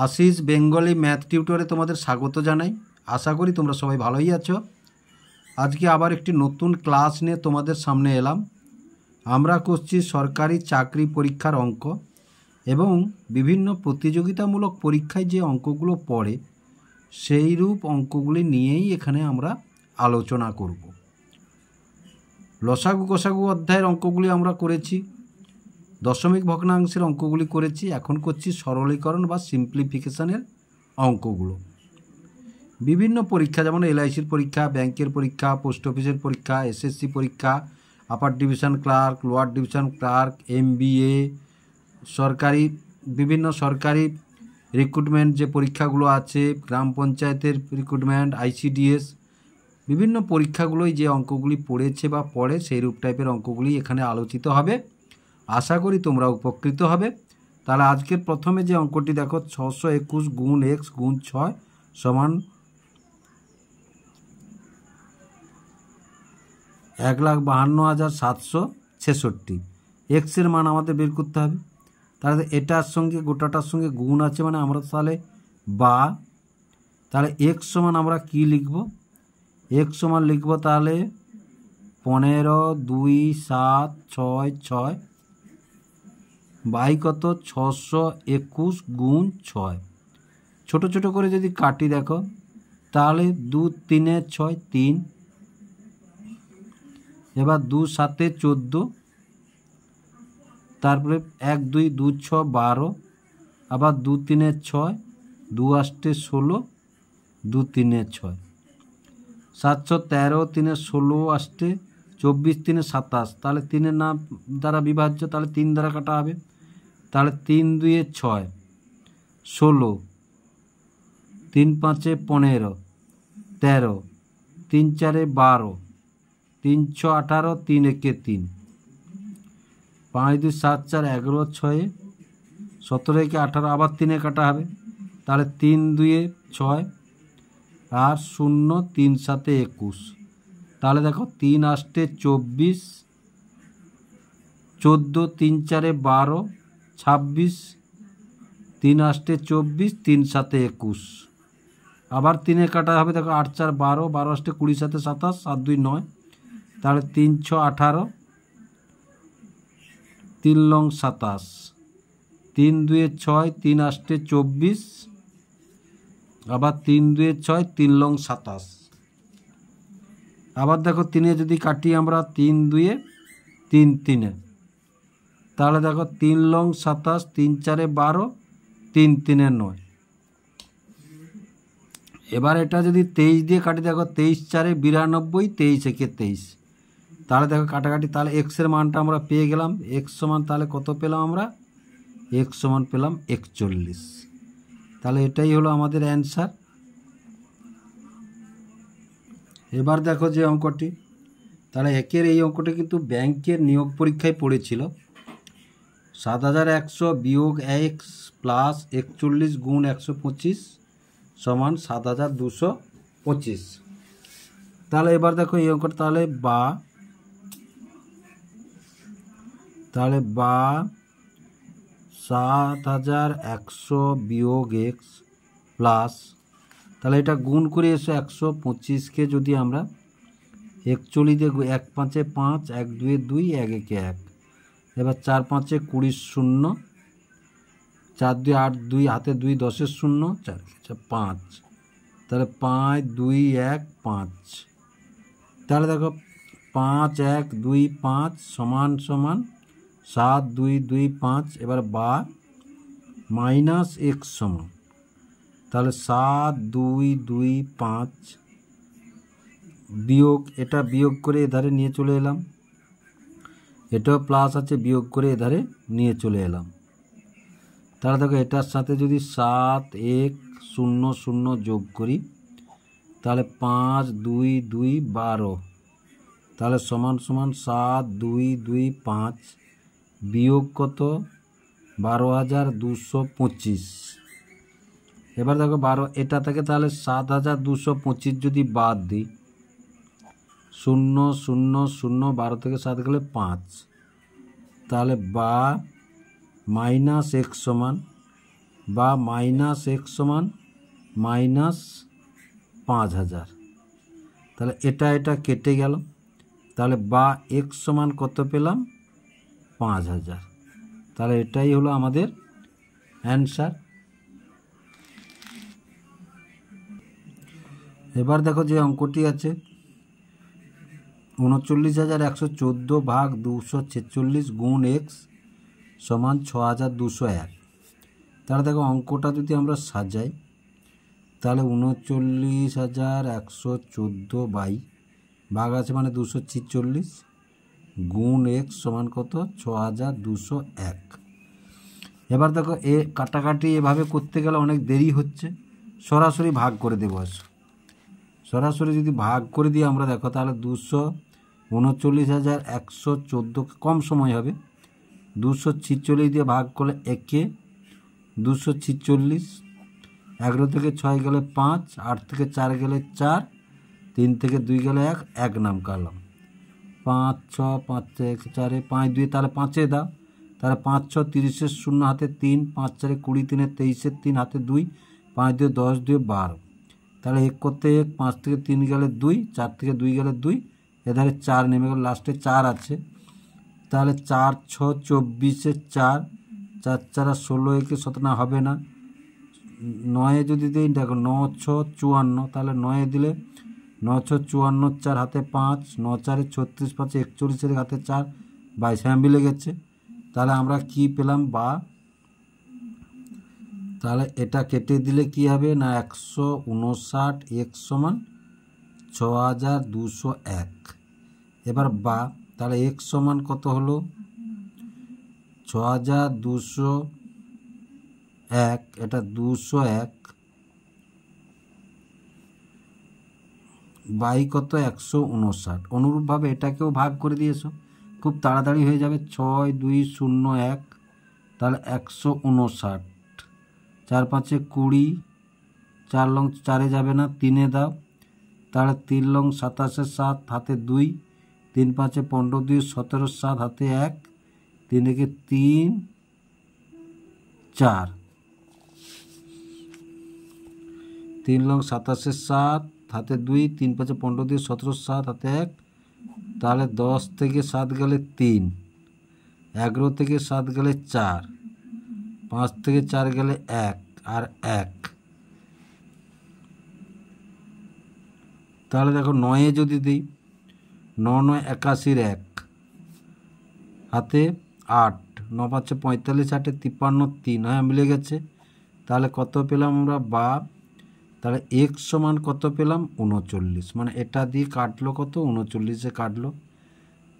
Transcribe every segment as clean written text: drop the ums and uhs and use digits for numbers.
आशीष Bengali math टिউটরে তোমাদের স্বাগত জানাই। আশা করি তোমরা সবাই ভালোই আছো। আজকে আবার একটি নতুন ক্লাস নিয়ে তোমাদের সামনে এলাম। আমরা করছি সরকারি চাকরি পরীক্ষার অঙ্ক এবং বিভিন্ন প্রতিযোগিতামূলক পরীক্ষায় যে অঙ্কগুলো পড়ে সেই রূপ অঙ্কগুলি নিয়েই এখানে আমরা আলোচনা করব। লসাগু গোসাগু অধ্যায়ের অঙ্কগুলি আমরা করেছি, দশমিক ভগ্নাংশের অঙ্কগুলি করেছি, এখন করছি সরলীকরণ বা সিম্পলিফিকেশনের অঙ্কগুলো। বিভিন্ন পরীক্ষা যেমন এলআইসির পরীক্ষা, ব্যাংকের পরীক্ষা, পোস্ট অফিসের পরীক্ষা, এসএসসি পরীক্ষা, upper division clerk, lower division clerk, MBA, সরকারি বিভিন্ন সরকারি রিক্রুটমেন্ট যে পরীক্ষাগুলো আছে, গ্রাম পঞ্চায়েতের রিক্রুটমেন্ট, আইসিডিএস, বিভিন্ন পরীক্ষাগুলোই যে অঙ্কগুলি পড়েছে বা পড়ে সেই রূপ টাইপের অঙ্কগুলি এখানে আলোচিত হবে। আশা করি তোমরা উপকৃত হবে। তাহলে আজকের প্রথমে যে অঙ্কটি দেখো, 621 গুণ এক্স গুণ 6 সমান 1,52,766। এক্সের মান আমাদের বের করতে হবে। তাহলে এটার সঙ্গে গোটাটার সঙ্গে গুণ আছে, মানে আমরা তাহলে তাহলে এক্স সমান আমরা কি লিখব? এক্স সমান লিখব তাহলে 15, 2, 7, 6, 6 বাই কত 621 গুণ 6। ছোট ছোট করে যদি কাটি দেখো তাহলে 2 3 6 3, এবার 2 7 14, তারপরে 1 2 2 6 12, আবার 2 3 6, 2 8 16, 2 3 6, 713, 3 16 8, 24 3 27। তাহলে 3 না দ্বারা বিভাজ্য, তাহলে 3 দ্বারা কাটা হবে। তাহলে 3 2 6 16, 3 5 15 13, 3 4 12, 3 6 18, 3 1 3, 5 2 7 4 11 6 17 1 18, আবার 3 কাটা হবে। তাহলে 3 2 6 আর 0 3 7 21। তাহলে দেখো 3 8 24, 14 3 4 12 26, 3 8 24, 3 7 21, আবার 3 কাটা হবে। দেখো 8 4 12, 12 8 20 7 27, 7 2 9, তাহলে 3 6 18, 3 লং 27, 3 2 6, 3 8 24, আবার 3 2 6, 3 লং 27। আবার দেখো 3 যদি কাটি আমরা, 3 2 3 3, তাহলে দেখো 3 লং 27, 3 4 12, 3 3 9। এবার এটা যদি 23 দিয়ে কাটি, দেখো 23 4 92, 23 1 23। তাহলে দেখো কাটাকাটি, তাহলে এক্সের মানটা আমরা পেয়ে গেলাম। এক্স সমান তাহলে কত পেলাম আমরা? এক্স সমান পেলাম 41। তাহলে এটাই হলো আমাদের অ্যান্সার। এবার দেখো যে অঙ্কটি, তাহলে একের এই অঙ্কটি কিন্তু ব্যাংকের নিয়োগ পরীক্ষায় পড়েছিল। 7100 বিয়োগ এক্স প্লাস 41 গুণ 125 সমান 7225। তাহলে এবার দেখো এই অঙ্কটা, তাহলে 7100 বিয়োগ এক্স প্লাস, তাহলে এটা গুণ করে এসে 125কে যদি আমরা 41 দিয়ে 1 5 5, 1 2 2, 1 1 1, এবার 4 5 20 0, 4 2 8, 2 হাতে 2 10 0, 4 5, তাহলে 5 2 1 5। তাহলে দেখো 5 1 2 5 সমান সমান 7 2 2 5। এবার মাইনাস এক্স সমান, তাহলে 7 2 2 5 বিয়োগ, এটা বিয়োগ করে এধারে নিয়ে চলে এলাম, এটাও প্লাস আছে, বিয়োগ করে এধারে নিয়ে চলে এলাম। তাহলে দেখো এটার সাথে যদি 7 1 0 0 যোগ করি, তাহলে 5 2 2 12, তাহলে সমান সমান 7 2 2 5 বিয়োগ কত 12,225। এবার দেখো 12 এটা থেকে, তাহলে 7,225 যদি বাদ দিই, 0 0 0, 12 থেকে 7 গেলে 5, তাহলে মাইনাস এক্স সমান বা মাইনাস এক্স সমান মাইনাস 5000। তাহলে এটা কেটে গেল, তাহলে বা এক্স সমান কত পেলাম 5000। তাহলে এটাই হলো আমাদের অ্যান্সার। এবার দেখো যে অঙ্কটি আছে 39,114 ভাগ 246 গুণ এক্স সমান 6201। তাহলে দেখো অঙ্কটা যদি আমরা সাজাই তাহলে 39,114 বাই ভাগ আছে মানে 246 গুণ এক্স সমান কত 6201। এবার দেখো এ কাটাকাটি এভাবে করতে গেলে অনেক দেরি হচ্ছে, সরাসরি ভাগ করে দেবো। সরাসরি যদি ভাগ করে দিই আমরা দেখো তাহলে 239,114 কম সময় হবে, 246 দিয়ে ভাগ করলে একে 246, 11 থেকে 6 গেলে 5, 8 থেকে 4 গেলে 4, 3 থেকে 2 গেলে 1, 1 নাম কাটলাম, 5 6 5 1 4 5 2 তাহলে 5 দাও, তাহলে 5 6 30 শূন্য হাতে 3, 5 4 20 3 23 3 হাতে 2, 5 2 10 2 12। তাহলে 1 করতে 1, 5 থেকে 3 গেলে 2, 4 থেকে 2 গেলে 2, এধারে 4 নেমে গেল, লাস্টে 4 আছে। তাহলে 4 6 24 4, 4 4 16 1 17 হবে না, 9 যদি দিই দেখো 9 6 54, তাহলে 9 দিলে 9 6 54, 4 হাতে 5, 9 4 36 5 41 হাতে 4, 22 হ্যাঁ মিলে গেছে। তাহলে আমরা কি পেলাম বা, তাহলে এটা কেটে দিলে কি হবে না 159 এক্স সমান 6201। এবার বা তাহলে এক্স সমান কত হলো 6201, এটা 201 বাই কত 159। অনুরূপভাবে এটাকেও ভাগ করে দিয়েছো, খুব তাড়াতাড়ি হয়ে যাবে, 6201 তাহলে 159, 4 5 20, 4 লং 4 যাবে না 3 দাও, তাহলে 3 লং 27 7 হাতে 2, 3 5 15 2 17 7 হাতে 1, 3 1 3 4, 3 লং 27 7 হাতে 2, 3 5 15 2 17 7 হাতে 1, তাহলে 10 থেকে 7 গেলে 3, 11 থেকে 7 গেলে 4, 5 থেকে 4 গেলে 1 আর 1। তাহলে দেখো 9 যদি দিই 9 9 81 1 হাতে 8, 9 5 45 8 53 3 হ্যাঁ মিলে গেছে। তাহলে কত পেলাম আমরা বা, তাহলে এক্স সমান কত পেলাম 39, মানে এটা দিয়ে কাটলো কত 39-এ কাটলো।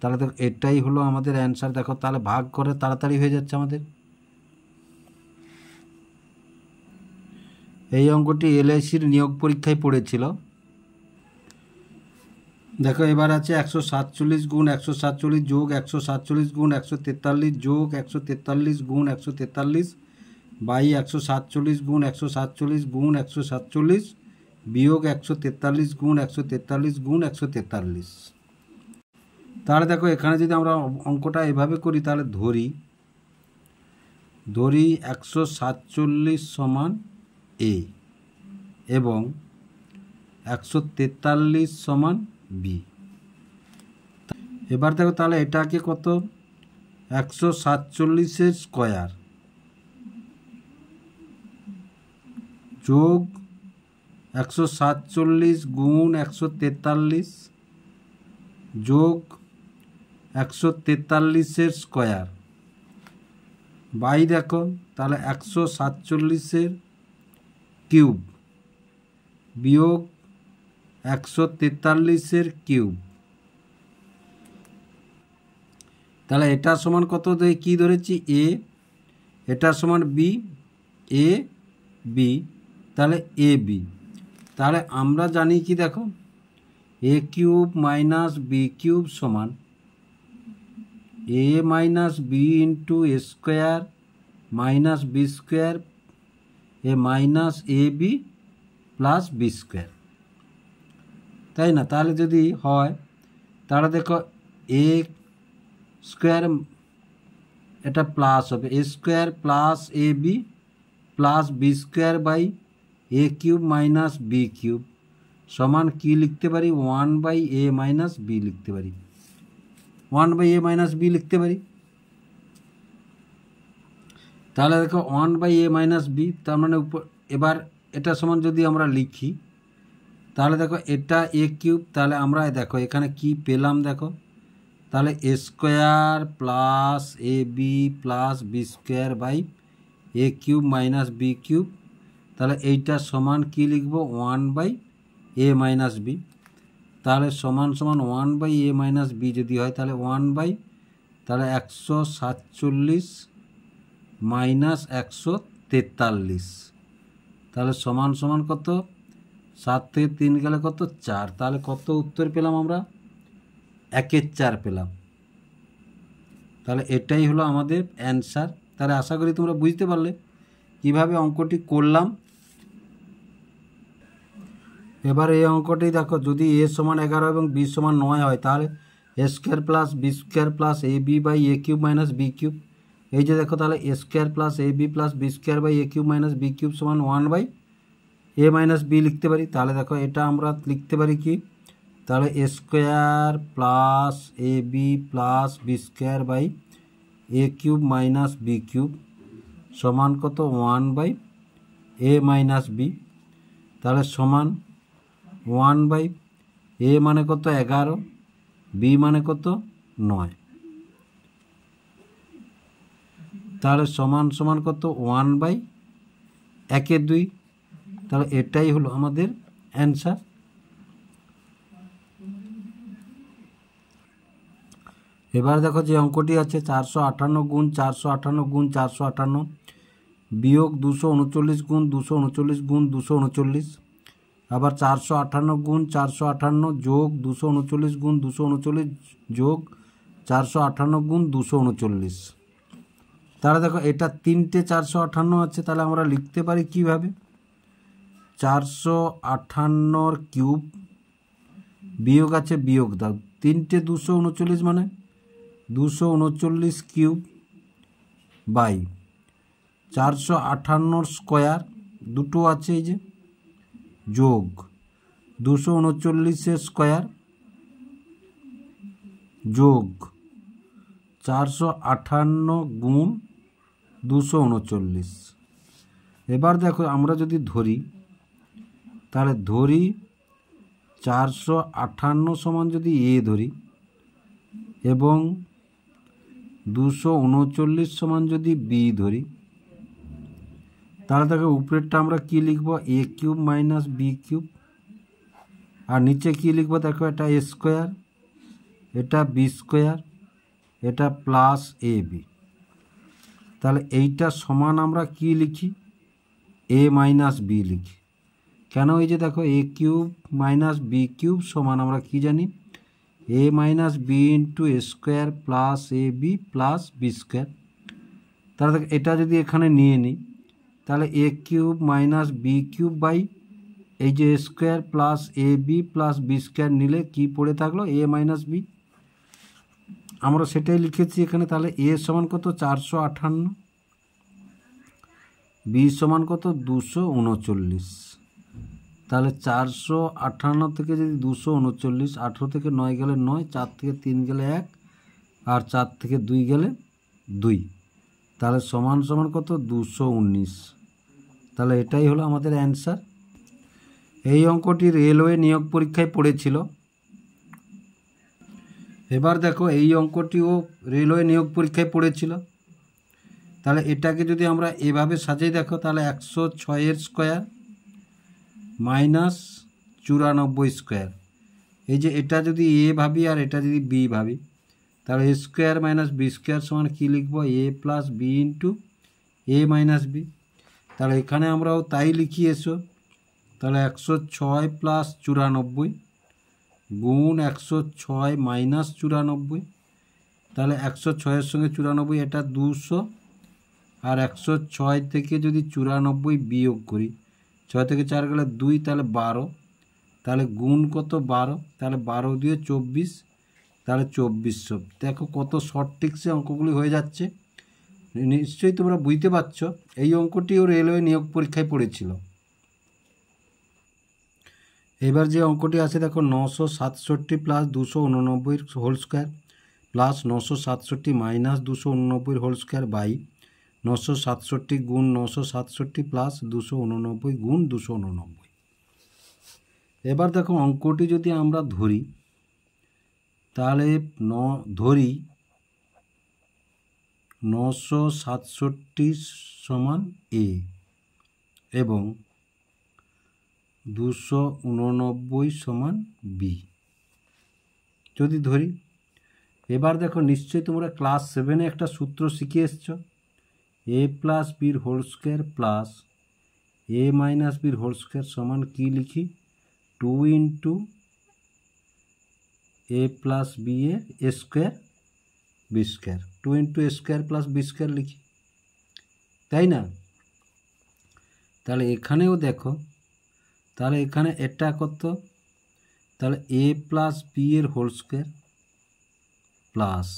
তাহলে দেখো এটাই হলো আমাদের অ্যান্সার। দেখো তাহলে ভাগ করে তাড়াতাড়ি হয়ে যাচ্ছে আমাদের। এই অঙ্কটি এলআইসির নিয়োগ পরীক্ষায় পড়েছিল। দেখো এবার আছে 147 গুণ 147 যোগ 147 গুণ 143 যোগ 143 গুণ 143 বাই 147 গুণ 147 গুণ 147 বিয়োগ 143 গুণ 143 গুণ 143। তাহলে দেখো এখানে যদি আমরা অঙ্কটা এভাবে করি তাহলে ধরি 147 সমান এ এবং 143 সমান বি। এবার দেখো তাহলে এটাকে কত 147 স্কয়ার যোগ 147 গুণ 143 যোগ 143 স্কয়ার বাই দেখো তাহলে 147 কিউব বিয়োগ 143 কিউব। তাহলে এটা সমান কত কি ধরেছি এ, এটা সমান বি, এ বি, তাহলে এ বি। তাহলে আমরা জানি কি দেখো a cube minus b cube সমান এ minus b into a square minus B square A minus a b plus b square, তাই না? তাহলে যদি হয় তাহলে দেখো এ স্কোয়ার এটা প্লাস হবে a square plus a b plus b square by a cube minus b cube সমান কি লিখতে পারি 1/a মাইনাস বি লিখতে পারি, 1/a মাইনাস বি লিখতে পারি। তাহলে দেখো 1/a মাইনাস বি, তার মানে এবার এটা সমান যদি আমরা লিখি তাহলে দেখো এটা এ কিউব, তাহলে আমরা দেখো এখানে কি পেলাম দেখো, তাহলে a square plus a b plus b square by a cube minus b cube, তাহলে এইটা সমান কি লিখবো 1/a মাইনাস বি। তাহলে সমান সমান 1/a মাইনাস বি যদি হয় তাহলে তাহলে 147 মাইনাস 143, তাহলে সমান সমান কত, 7 থেকে 3 গেলে কত 4, তাহলে কত উত্তর পেলাম আমরা 1/4 পেলাম। তাহলে এটাই হলো আমাদের অ্যান্সার। তাহলে আশা করি তোমরা বুঝতে পারলে কিভাবে অঙ্কটি করলাম। এবার এই অঙ্কটি দেখো, যদি এ সমান 11 এবং বি সমান 9 হয় তাহলে a square plus b square plus a b by a cube minus b cube, এই যে দেখো তাহলে a square plus a b plus b square by a cube minus b cube সমান 1/a মাইনাস বি লিখতে পারি। তাহলে দেখো এটা আমরা লিখতে পারি কি, তাহলে a square plus a b plus b square by a cube minus b cube সমান কত 1/a মাইনাস বি, তাহলে সমান 1/a মানে কত 11, বি মানে কত 9, তাহলে সমান সমান কত 1/2। তাহলে এটাই হলো আমাদের অ্যান্সার। এবার দেখো যে অঙ্কটি আছে 458 গুণ 458 গুণ 458 বিয়োগ 239 গুণ 239 গুণ 239, আবার 458 গুণ 458 যোগ 239 গুণ 239 যোগ 458 গুণ 239। তাহলে দেখো এটা তিনটে 458 আছে, তাহলে আমরা লিখতে পারি কিভাবে, 458 কিউব বিয়োগ আছে বিয়োগ দাও, তিনটে 239 মানে 239 কিউব বাই 458 স্কোয়ার দুটো আছে এই যে যোগ 239 স্কোয়ার যোগ 458 গুণ 239। এবার দেখো আমরা যদি ধরি তাহলে ধরি 458 সমান যদি এ ধরি এবং 239 সমান যদি বি ধরি, তাহলে দেখো উপরেরটা আমরা কি লিখব এ কিউব মাইনাস বি কিউব, আর নিচে কি লিখব দেখো এটা এ স্কোয়ার, এটা বি স্কোয়ার, এটা প্লাস এ বি। তাহলে এইটা সমান আমরা কি লিখি এ মাইনাস বি লিখি, কেন এই যে দেখো a cube minus b cube সমান আমরা কি জানি a minus b into a square plus a b plus b square. তাহলে দেখো এটা যদি এখানে নিয়ে নিই তাহলে a cube minus b cube by এই যে a square plus a b plus b square নিলে কি পড়ে থাকলো এ মাইনাস বি, আমরা সেটাই লিখেছি এখানে। তাহলে এ সমান কত 458, বি সমান কত 239, তাহলে 458 থেকে যদি 239, 18 থেকে 9 গেলে 9, 4 থেকে 3 গেলে 1, আর 4 থেকে 2 গেলে 2, তাহলে সমান সমান কত 219। তাহলে এটাই হলো আমাদের অ্যান্সার। এই অঙ্কটি রেলওয়ে নিয়োগ পরীক্ষায় পড়েছিল। এবার দেখো এই অঙ্কটিও রেলওয়ে নিয়োগ পরীক্ষায় পড়েছিল। তাহলে এটাকে যদি আমরা এভাবে সাজিয়ে দেখো তাহলে 106 স্কোয়ার মাইনাস 94 স্কোয়ার, এই যে এটা যদি এ ভাবি আর এটা যদি বি ভাবি তাহলে a square minus B square সমান কী লিখবো এ প্লাস বি ইন্টু এ মাইনাস বি। তাহলে এখানে আমরাও তাই লিখি এসো, তাহলে 106 প্লাস 94 গুণ 106 মাইনাস 94, তাহলে 106-এর সঙ্গে 94 এটা 200, আর 106 থেকে যদি 94 বিয়োগ করি 6 থেকে 4 গেলে 2, তাহলে 12, তাহলে গুণ কত 12, তাহলে 12 দিয়ে 24, তাহলে 2400। দেখো কত শর্ট ট্রিক্সে অঙ্কগুলি হয়ে যাচ্ছে। নিশ্চয়ই তোমরা বুঝতে পারছ, এই অঙ্কটিও রেলওয়ে নিয়োগ পরীক্ষায় পড়েছিল। এবার যে অঙ্কটি আছে দেখো, 967 plus 289 whole square plus 967 minus 289 whole square by 967 গুণ 967 প্লাস 289 গুণ 289। এবার দেখো অঙ্কটি যদি আমরা ধরি, তাহলে ধরি 967 সমান এ এবং 289 সমান বি যদি ধরি। এবার দেখো নিশ্চয়ই তোমরা ক্লাস 7-এ একটা সূত্র শিখে এসছো, এ প্লাস বির হোল স্কোয়ার প্লাস এ মাইনাস বির হোল স্কোয়ার সমান কী লিখি, 2 ইন্টু এ প্লাস বি এর এ square B square, 2 into a square plus b square লিখি, তাই না? তাহলে এখানেও দেখো, তাহলে এখানে এটা কত, তাহলে এ প্লাস বি এর হোল স্কোয়ার প্লাস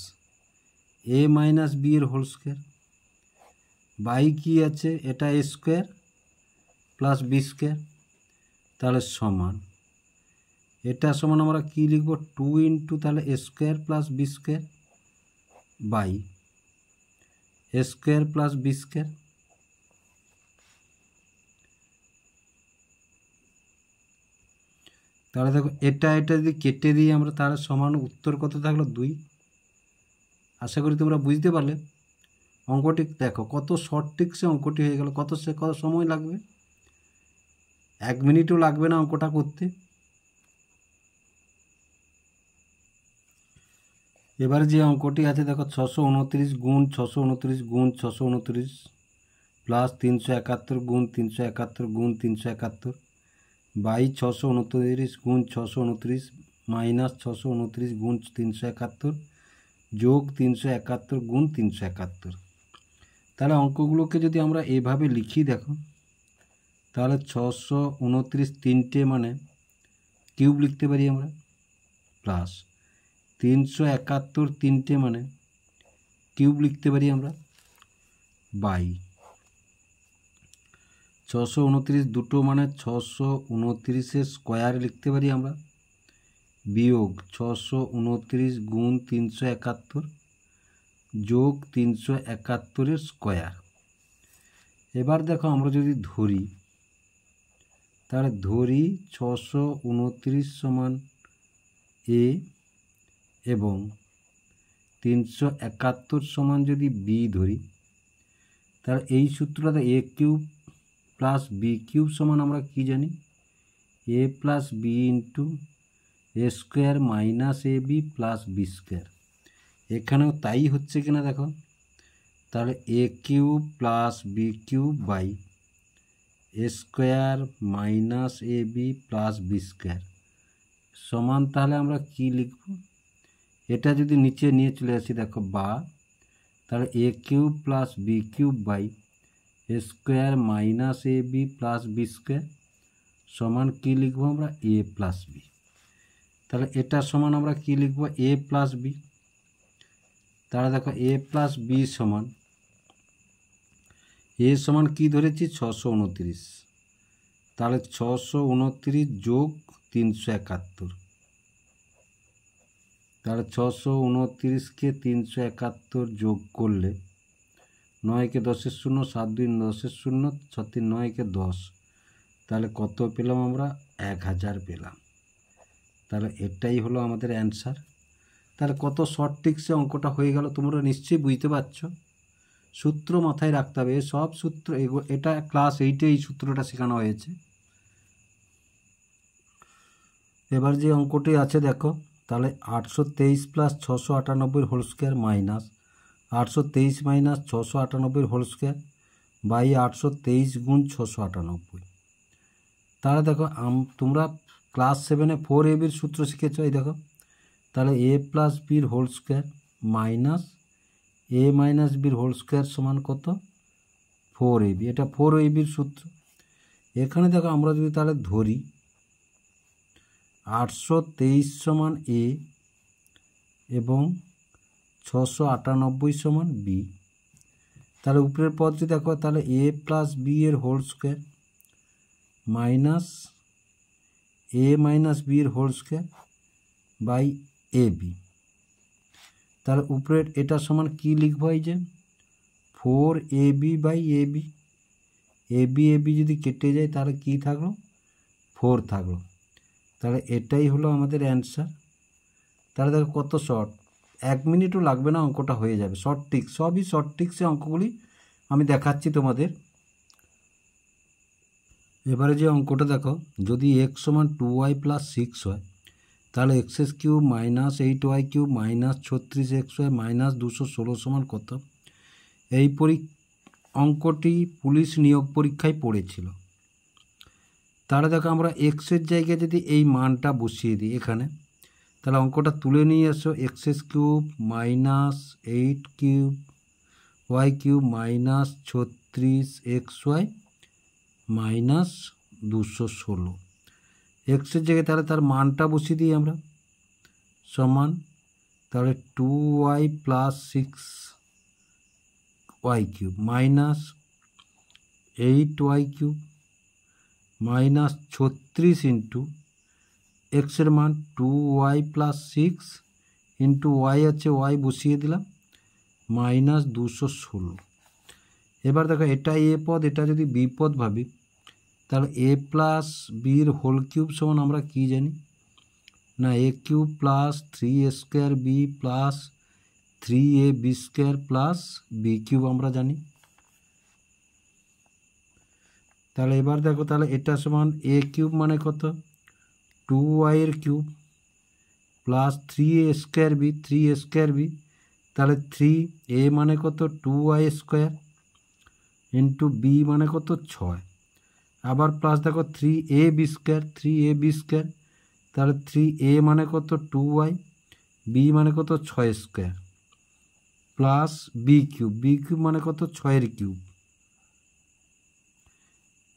এ মাইনাস বি এর হোল স্কোয়ার বাই কি আছে, এটা এ স্কোয়ার প্লাস বি স্কোয়ার, তাহলে সমান, এটা সমান আমরা কি লিখব, 2 ইন্টু তাহলে a square plus b square by a square plus b square. তাহলে দেখো এটা যদি কেটে দিই আমরা, তাহলে সমান উত্তর কত থাকলো, 2। আশা করি তোমরা বুঝতে পারলে। অঙ্কটি দেখো কত শর্ট ট্রিক্সে অঙ্কটি হয়ে গেল, কত সময় লাগবে, 1 মিনিটও লাগবে না অঙ্কটা করতে। এবার যে অঙ্কটি আছে দেখো, 629 গুণ 629 গুণ 629 প্লাস 371 গুণ 371 গুণ 371 বাই 629 গুণ 629 মাইনাস 629 গুণ 371 যোগ 371 গুণ 371। তাহলে অঙ্কগুলোকে যদি আমরা এভাবে লিখি দেখো, তাহলে 629 তিনটে মানে কিউব লিখতে পারি আমরা, প্লাস 371 তিনটে মানে কিউব লিখতে পারি আমরা, বাই 629 দুটো মানে 629 স্কোয়ার লিখতে পারি আমরা, বিয়োগ 629 গুণ 371 যোগ 371 স্কোয়ার। এবার দেখো আমরা যদি ধরি, তাহলে ধরি 629 সমান এ এবং 371 সমান যদি বি ধরি, তাহলে এই সূত্রটা a cube plus b cube সমান আমরা কি জানি, a plus b into a square minus a b plus b square. এখানেও তাই হচ্ছে কিনা দেখো, তাহলে a cube plus b cube by a square minus a b plus b square সমান, তাহলে আমরা কি লিখব, এটা যদি নিচে নিয়ে চলে আসি দেখো, বা তাহলে a cube plus b cube by a square minus a b plus b square সমান কি লিখব আমরা, এ প্লাস বি। তাহলে এটা সমান আমরা কি লিখব, এ প্লাস বি। তাহলে দেখো এ প্লাস বি সমান, এ সমান কি ধরেছি, 629, তাহলে 629 যোগ 371, তাহলে 629কে 371 যোগ করলে 9কে 10-এর 0, 7 2 10-এর 0, 6 3 9কে 10, তাহলে কত পেলাম আমরা, 1000 পেলাম। তাহলে এটাই হলো আমাদের অ্যান্সার। তাহলে কত শর্ট ট্রিক্সে অঙ্কটা হয়ে গেল, তোমরা নিশ্চয়ই বুঝতে পারছো। সূত্র মাথায় রাখতে হবে, সব সূত্র, এটা ক্লাস 8-এ এই সূত্রটা শেখানো হয়েছে। এবার যে অঙ্কটি আছে দেখো, তাহলে 823 plus 698 whole square minus 823 minus 698 whole square by 823 গুণ 698। তাহলে দেখো তোমরা ক্লাস 7-এ 4ab সূত্র শিখেছো, এই দেখো, তাহলে এ প্লাস বির হোল স্কোয়ার মাইনাস এ মাইনাস বির হোল স্কোয়ার সমান কত, 4ab, এটা 4ab সূত্র। এখানে দেখো আমরা যদি তাহলে ধরি 823 সমান এ এবং 698 সমান বি, তাহলে উপরের পদ যদি দেখো তাহলে a প্লাস b এর whole square minus a minus b এর হোল স্কোয়ার বাই ab। তাহলে উপরের এটা সমান কি লিখবো, এই যে 4ab by ab। ab ab যদি কেটে যায় তাহলে কি থাকলো, 4 থাকলো। তাহলে এটাই হলো আমাদের অ্যান্সার। তাহলে দেখো কত শর্ট, 1 মিনিটও লাগবে না, অঙ্কটা হয়ে যাবে। শর্ট ট্রিক্স, সবই শর্ট ট্রিক্সে অঙ্কগুলি আমি দেখাচ্ছি তোমাদের। এবারে যে অঙ্কটা দেখো, যদি x সমান 2y প্লাস 6 হয় তাহলে x cube minus 8y cube minus 36xy minus 216 সমান কত। এই অঙ্কটি পুলিশ নিয়োগ পরীক্ষায় পড়েছিল। তাহলে দেখো আমরা এক্সের জায়গায় যদি এই মানটা বসিয়ে দিই এখানে, তাহলে অঙ্কটা তুলে নিয়ে এসো। X cube minus 8 cube y cube minus 36xy minus 216। এক্সের জায়গায় তাহলে তার মানটা বসিয়ে দিই আমরা, সমান তাহলে 2y plus 6y cube minus 8y cube minus 36 into এক্সের মান 2y প্লাস 6 ইন্টু ওয়াই আছে, ওয়াই বসিয়ে দিলাম মাইনাস 216। এবার দেখো এটা এ পদ, এটা যদি বি পদ ভাবি তাহলে এ প্লাস বির হোল কিউব সমান আমরা কি জানি না, a cube plus 3a² b plus 3ab² plus b cube আমরা জানি। তাহলে এবার দেখো তাহলে এটা সমান এ কিউব মানে কত, 2y এর cube plus 3a² B 3a² B, তাহলে 3a মানে কত 2y² ইন্টু বি মানে কত 6, আবার প্লাস দেখো 3ab², তাহলে 3a মানে কত 2y, বি মানে কত 6² প্লাস বি কিউব মানে কত 6 এর কিউব।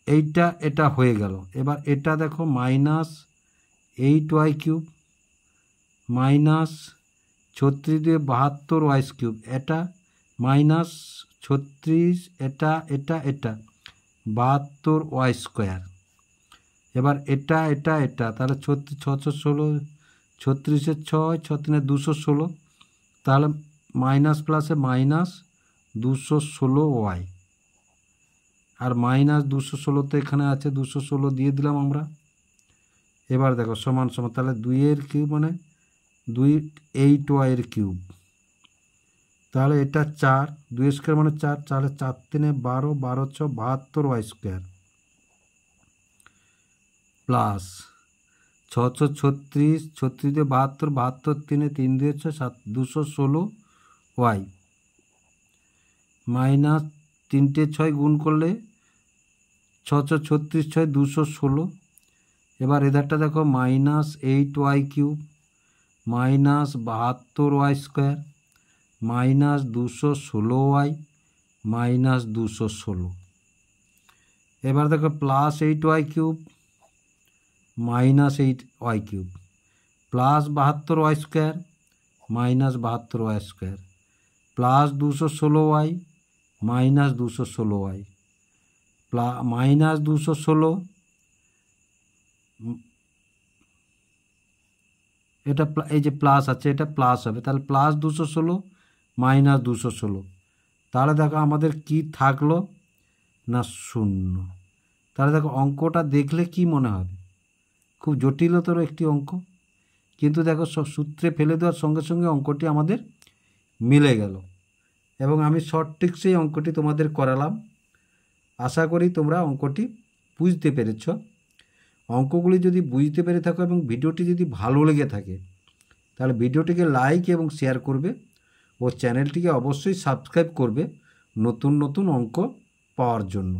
এইটা এটা হয়ে গেল। এবার এটা দেখো মাইনাস 8y কিউব মাইনাস 36 এটা মাইনাস 36, এটা 72y²। এবার এটা তাহলে 616, 36 6, 6 216, তাহলে মাইনাস প্লাসে মাইনাস 216y, আর মাইনাস 216 তো এখানে আছে, 216 দিয়ে দিলাম আমরা। এবার দেখো সমান সমান, তাহলে 2 এর কিউব মানে 8y এর কিউব, তাহলে এটা 4, 2² মানে 4, তাহলে 4 3 12, 12 6 72y² প্লাস 636, 36 দিয়ে 72, 72 3 3 2 6 216y মাইনাস 3 6 গুণ করলে 636 6 216। এবার এধারটা দেখো minus 8y cube minus 72y² minus 216y minus 216। এবার দেখো plus 8y cube minus 8y cube plus 72y² minus 72y² plus 216y minus 216y minus 216, এটা এই যে প্লাস আছে এটা প্লাস হবে, তাহলে প্লাস 216 মাইনাস 216, তাহলে দেখো আমাদের কি থাকলো না 0। তাহলে দেখো অঙ্কটা দেখলে কি মনে হবে, খুব জটিলতর একটি অঙ্ক, কিন্তু দেখো সূত্রে ফেলে দেওয়ার সঙ্গে সঙ্গে অঙ্কটি আমাদের মিলে গেল। এবং আমি শর্ট ট্রিক্সেই অঙ্কটি তোমাদের করালাম। আশা করি তোমরা অঙ্কটি বুঝতে পেরেছ। অঙ্কগুলি যদি বুঝতে পেরে থাকো এবং ভিডিওটি যদি ভালো লেগে থাকে তাহলে ভিডিওটিকে লাইক এবং শেয়ার করবে ও চ্যানেলটিকে অবশ্যই সাবস্ক্রাইব করবে নতুন নতুন অঙ্ক পাওয়ার জন্য।